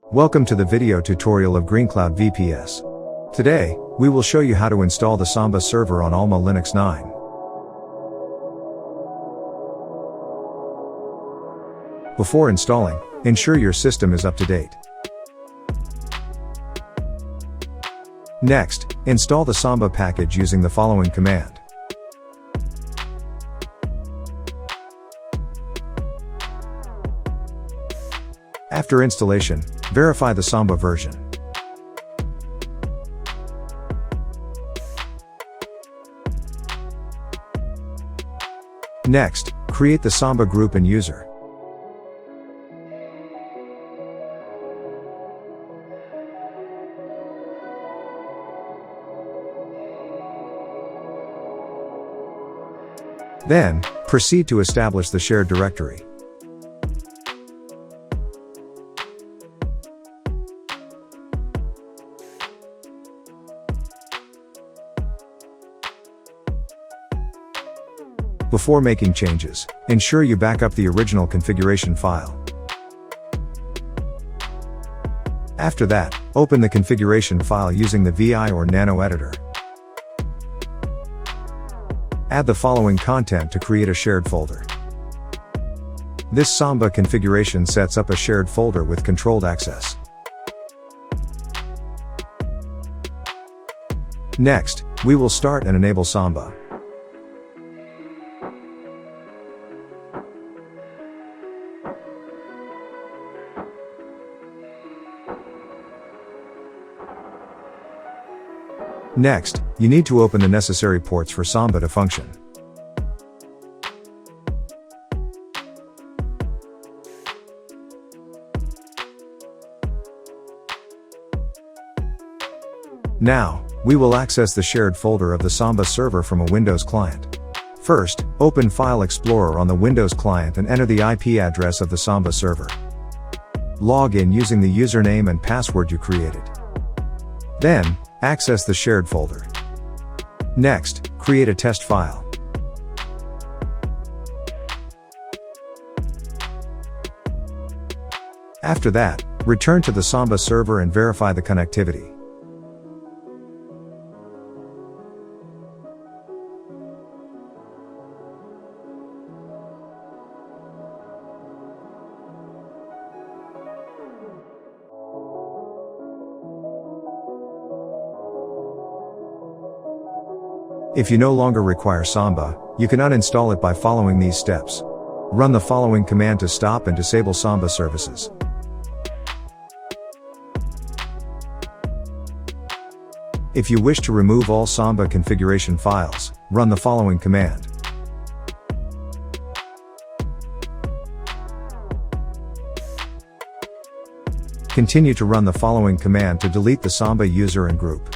Welcome to the video tutorial of GreenCloud VPS. Today, we will show you how to install the Samba server on AlmaLinux 9. Before installing, ensure your system is up to date. Next, install the Samba package using the following command. After installation, verify the Samba version. Next, create the Samba group and user. Then, proceed to establish the shared directory. Before making changes, ensure you back up the original configuration file. After that, open the configuration file using the VI or Nano editor. Add the following content to create a shared folder. This Samba configuration sets up a shared folder with controlled access. Next, we will start and enable Samba. Next, you need to open the necessary ports for Samba to function. Now, we will access the shared folder of the Samba server from a Windows client. First, open File Explorer on the Windows client and enter the IP address of the Samba server. Log in using the username and password you created. Then, access the shared folder. Next, create a test file. After that, return to the Samba server and verify the connectivity. If you no longer require Samba, you can uninstall it by following these steps. Run the following command to stop and disable Samba services. If you wish to remove all Samba configuration files, run the following command. Continue to run the following command to delete the Samba user and group.